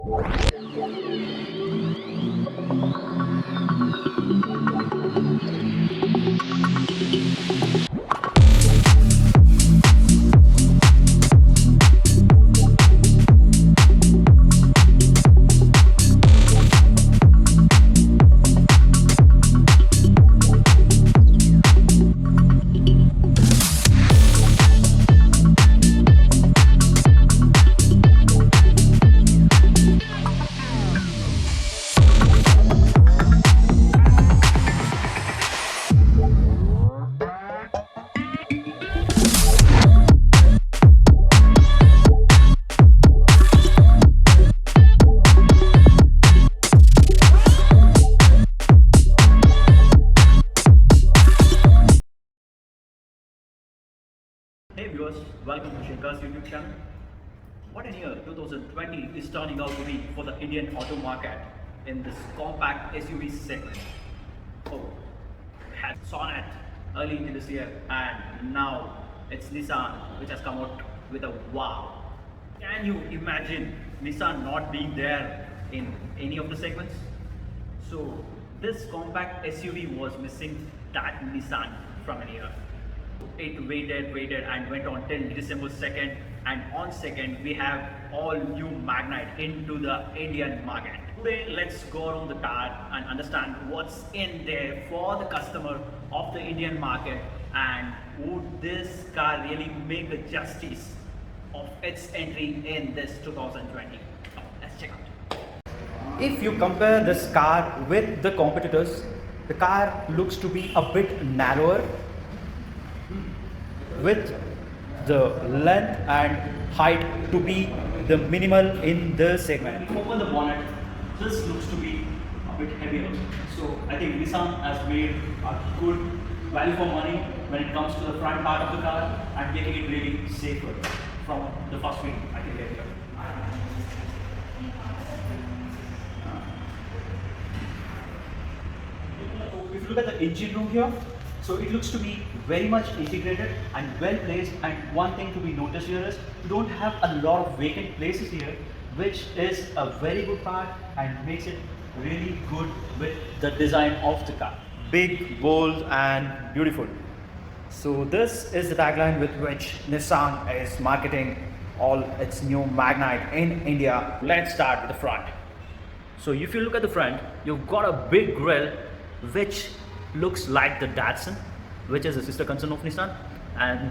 Hey viewers, welcome to Shinkar's YouTube channel. What a year 2020 is turning out to be for the Indian auto market in this compact SUV segment. Oh, we had Sonet early into this year and now it's Nissan which has come out with a wow. Can you imagine Nissan not being there in any of the segments? So this compact SUV was missing that Nissan from an year. It waited and went on till December 2nd, and on 2nd we have all new Magnite into the Indian market. Today let's go around the car and understand what's in there for the customer of the Indian market, and would this car really make the justice of its entry in this 2020. Let's check out. If you compare this car with the competitors, the car looks to be a bit narrower with the length and height to be the minimal in the segment. When you open the bonnet, this looks to be a bit heavier. So I think Nissan has made a good value for money when it comes to the front part of the car and making it really safer from the first wing I can get here. So if you look at the engine room here, so it looks to be very much integrated and well placed, and one thing to be noticed here is you don't have a lot of vacant places here, which is a very good part and makes it really good with the design of the car. Big, bold and beautiful. So this is the tagline with which Nissan is marketing all its new Magnite in India. Let's start with the front. So if you look at the front, you've got a big grille which looks like the Datsun, which is a sister concern of Nissan, and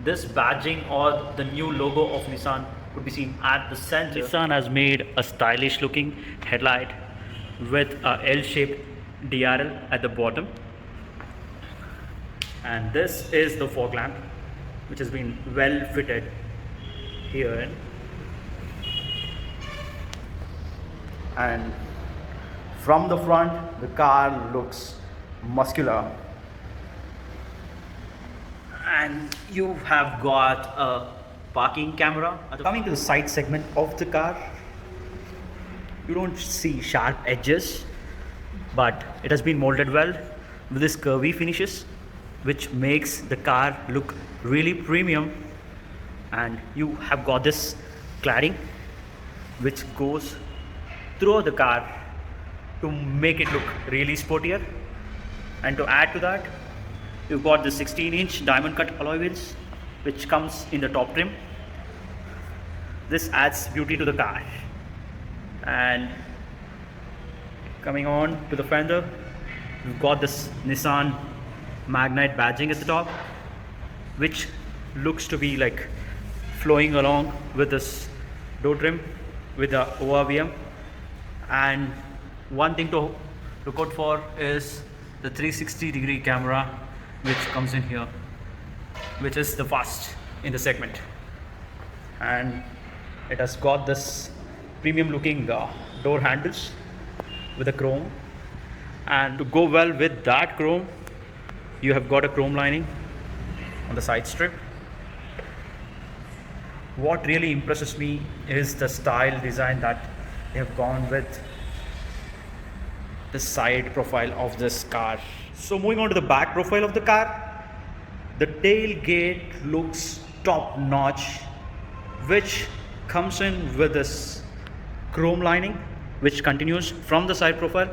this badging or the new logo of Nissan could be seen at the center. Nissan has made a stylish looking headlight with a L-shaped DRL at the bottom, and this is the fog lamp which has been well fitted here, And from the front, the car looks muscular. and you have got a parking camera at the Coming to the side segment of the car, you don't see sharp edges, but it has been molded well with this curvy finishes, which makes the car look really premium. And you have got this cladding which goes through the car to make it look really sportier. And to add to that, you've got the 16-inch diamond cut alloy wheels which comes in the top trim. This adds beauty to the car. And coming on to the fender, we've got this Nissan Magnite badging at the top, which looks to be like flowing along with this door trim with the ORVM. And one thing to look out for is the 360-degree camera which comes in here, which is the first in the segment. And it has got this premium looking door handles with a chrome, and to go well with that chrome, you have got a chrome lining on the side strip. What really impresses me is the style design that they have gone with the side profile of this car. So moving on to the back profile of the car, the tailgate looks top notch, which comes in with this chrome lining which continues from the side profile,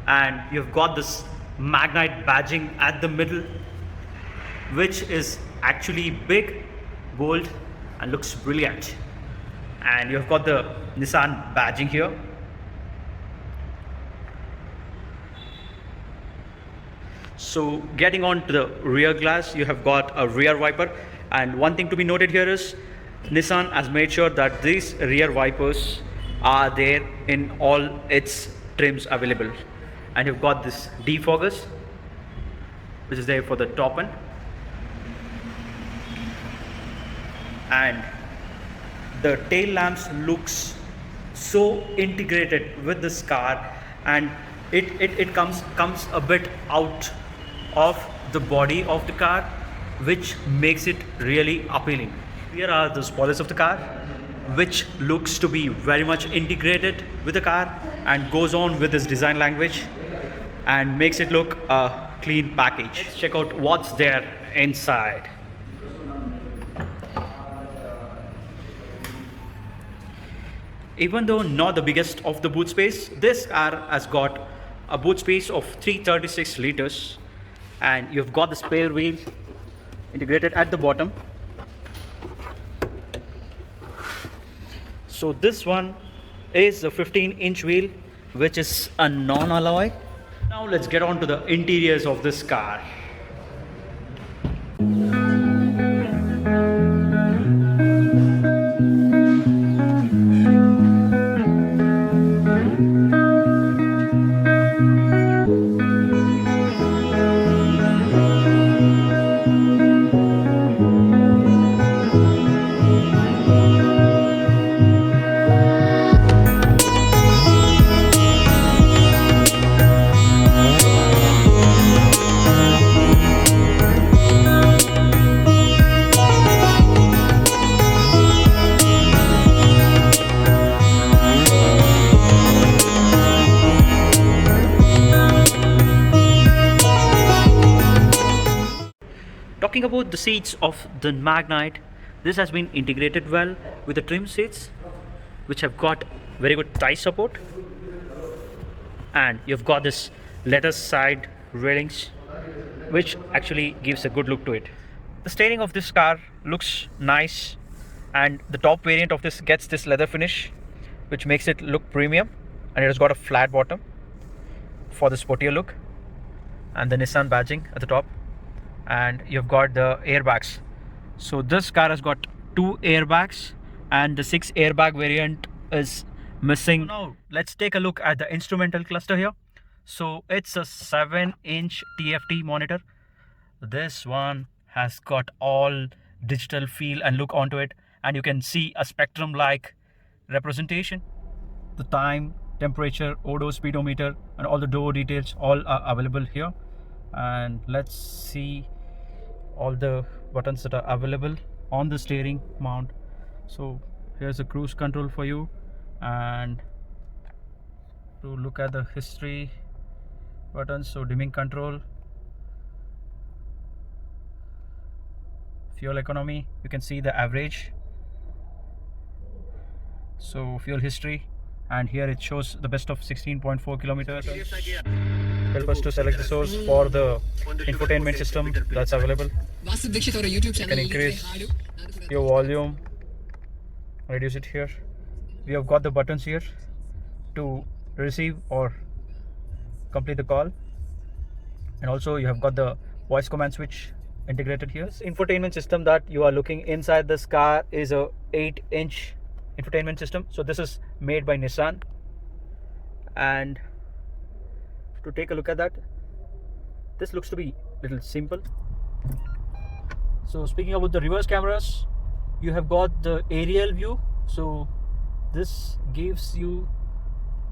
and you've got this Magnite badging at the middle, which is actually big, bold, and looks brilliant. And you've got the Nissan badging here. So getting on to the rear glass, you have got a rear wiper, and one thing to be noted here is Nissan has made sure that these rear wipers are there in all its trims available. And you've got this defoggers which is there for the top end, and the tail lamps looks so integrated with this car, and it comes a bit out of the body of the car, which makes it really appealing. Here are the spoilers of the car, which looks to be very much integrated with the car and goes on with this design language and makes it look a clean package. Let's check out what's there inside. Even though not the biggest of the boot space, this car has got a boot space of 336 liters, and you've got the spare wheel integrated at the bottom. So this one is a 15-inch wheel, which is a non-alloy. Now let's get on to the interiors of this car. Talking about the seats of the Magnite, this has been integrated well with the trim seats, which have got very good thigh support, and you've got this leather side railings, which actually gives a good look to it. The steering of this car looks nice, and the top variant of this gets this leather finish, which makes it look premium, and it has got a flat bottom for the sportier look, and the Nissan badging at the top. And you've got the airbags. So this car has got 2 airbags, and the 6 airbag variant is missing. Now let's take a look at the instrumental cluster here. So it's a 7-inch TFT monitor. This one has got all digital feel and look onto it, and you can see a spectrum like representation. The time, temperature, odo speedometer, and all the door details all are available here. And let's see all the buttons that are available on the steering mount. So here's a cruise control for you, and to look at the history buttons, so dimming control, fuel economy, you can see the average, so fuel history, and here it shows the best of 16.4 kilometers. Help us to select the source for the infotainment system that's available. You can increase your volume, reduce it here. We have got the buttons here to receive or complete the call, and also you have got the voice command switch integrated here. This infotainment system that you are looking inside this car is a 8-inch infotainment system. So this is made by Nissan, and to take a look at that, this looks to be a little simple. So speaking about the reverse cameras, you have got the aerial view, so this gives you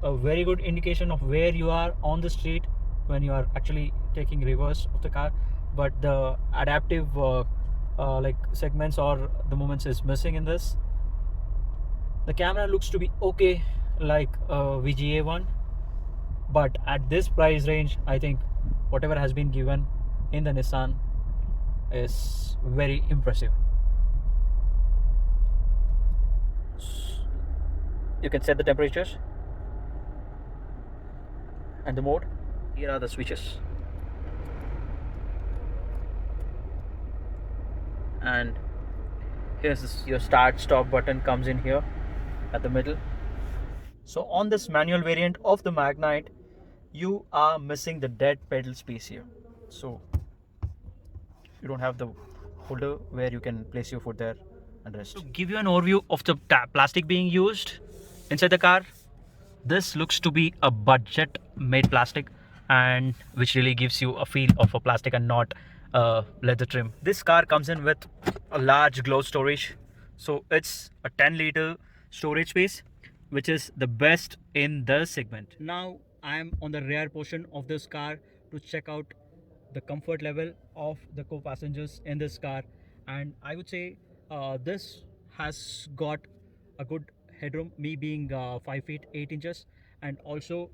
a very good indication of where you are on the street when you are actually taking reverse of the car, but the adaptive like segments or the movements is missing in this. The camera looks to be okay like VGA one, but at this price range, I think whatever has been given in the Nissan is very impressive. You can set the temperatures. and the mode. Here are the switches. And here's your start stop button comes in here at the middle. So on this manual variant of the Magnite, you are missing the dead pedal space here. So you don't have the holder where you can place your foot there and rest. To give you an overview of the plastic being used inside the car, this looks to be a budget made plastic, and which really gives you a feel of a plastic and not leather trim. This car comes in with a large glove storage, so it's a 10-liter storage space, which is the best in the segment. Now I am on the rear portion of this car to check out the comfort level of the co-passengers in this car, and I would say this has got a good headroom, me being 5 feet 8 inches, and also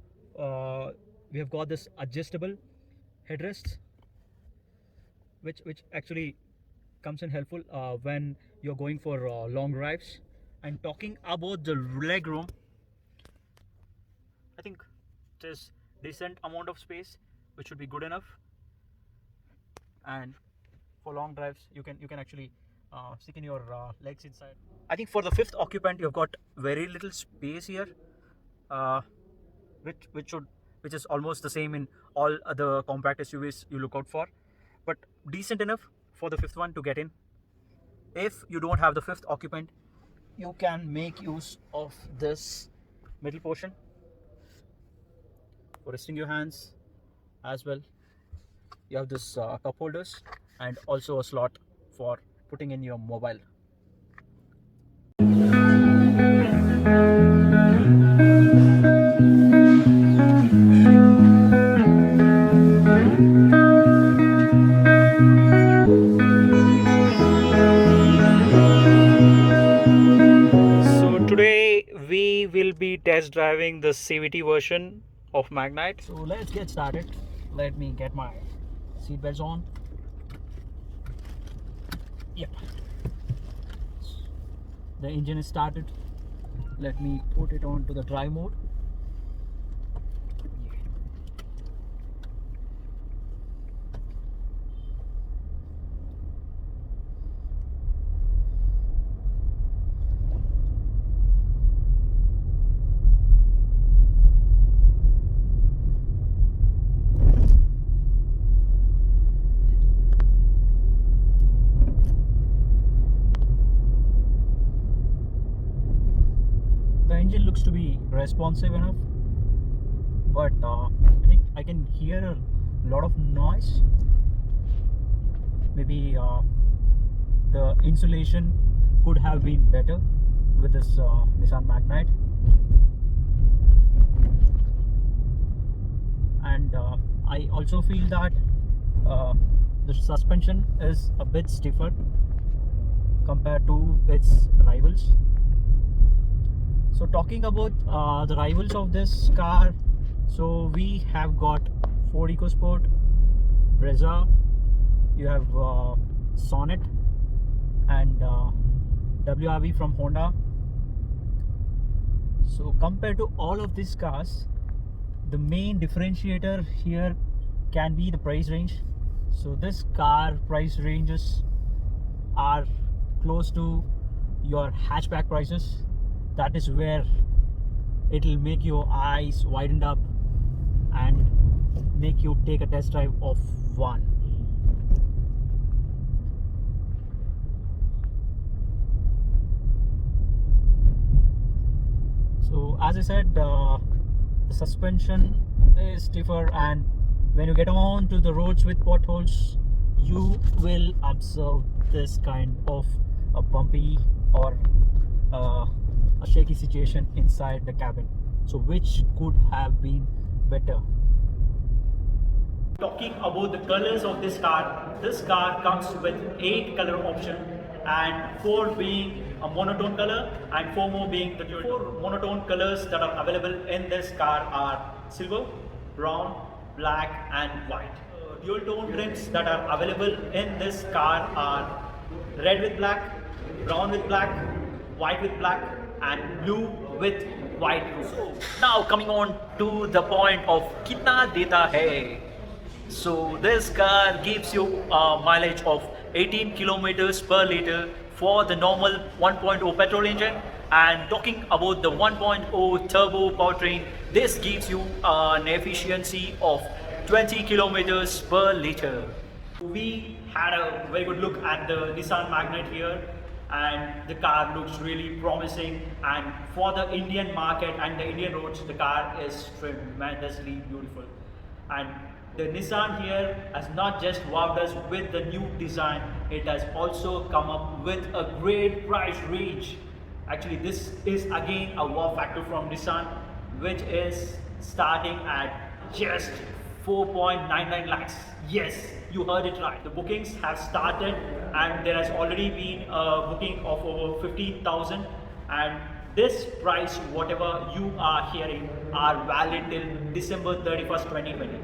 we have got this adjustable headrests, which actually comes in helpful when you're going for long drives. And talking about the leg room, I think there's decent amount of space which should be good enough, and for long drives you can actually stick in your legs inside. I think for the fifth occupant you've got very little space here, which is almost the same in all other compact SUVs you look out for, but decent enough for the fifth one to get in. If you don't have the fifth occupant, you can make use of this middle portion for resting your hands as well. You have this cup holders and also a slot for putting in your mobile. So today we will be test driving the CVT version of Magnite. So let's get started. Let me get my seat belts on. Yep. The engine is started. Let me put it on to the drive mode. The engine looks to be responsive enough, but I think I can hear a lot of noise. Maybe the insulation could have been better with this Nissan Magnite, and I also feel that the suspension is a bit stiffer compared to its rivals. So talking about the rivals of this car, so we have got Ford EcoSport, Brezza, you have Sonnet, and WRV from Honda. So compared to all of these cars, the main differentiator here can be the price range. So this car price ranges are close to your hatchback prices. That is where it will make your eyes widened up and make you take a test drive of one. So as I said, the suspension is stiffer, and when you get on to the roads with potholes, you will observe this kind of a bumpy or a shaky situation inside the cabin, so which could have been better. Talking about the colors of this car comes with 8 color option, and 4 being a monotone color and 4 more being the dual. 4 monotone colors that are available in this car are silver, brown, black and white. Dual tone trims that are available in this car are red with black, brown with black, white with black and blue with wide roof. So now coming on to the point of kitna deta hai. So this car gives you a mileage of 18 kilometers per liter for the normal 1.0 petrol engine, and talking about the 1.0 turbo powertrain, this gives you an efficiency of 20 kilometers per liter. We had a very good look at the Nissan Magnite here, and the car looks really promising, and for the Indian market and the Indian roads, the car is tremendously beautiful. And the Nissan here has not just wowed us with the new design, it has also come up with a great price range. Actually, this is again a wow factor from Nissan, which is starting at just 4.99 lakhs. Yes, you heard it right. The bookings have started, and there has already been a booking of over 15,000, and this price, whatever you are hearing, are valid till December 31st, 2020.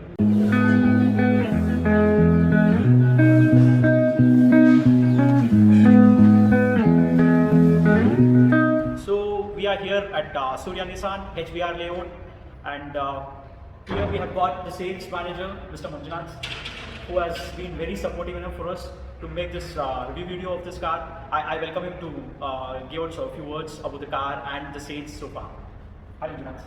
So we are here at Surya Nissan HBR layout, and here we have got the sales manager, Mr. Manjunath, who has been very supportive enough for us to make this review video of this car. I welcome him to give us a few words about the car and the sales so far. Hi Manjunath.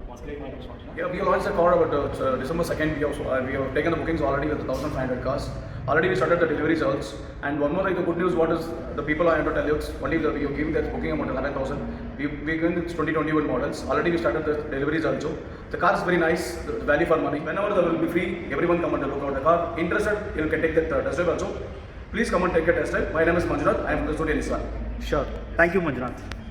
Once again, my name is Manjunath. Yeah, we launched the car about December 2nd. We have taken the bookings already with 1,500 cars. Already we started the delivery results. And one more thing, the good news, what is the people I have to tell you, only we are giving that booking amount 11,000. We given 2021 models. Already we started the deliveries also. The car is very nice, the value for money. Whenever there will be free, everyone come and look out the car. Interested, you can take that test drive also. Please come and take a test drive. My name is Manjunath. I am from the Surya Nissan. Sure. Thank you, Manjunath.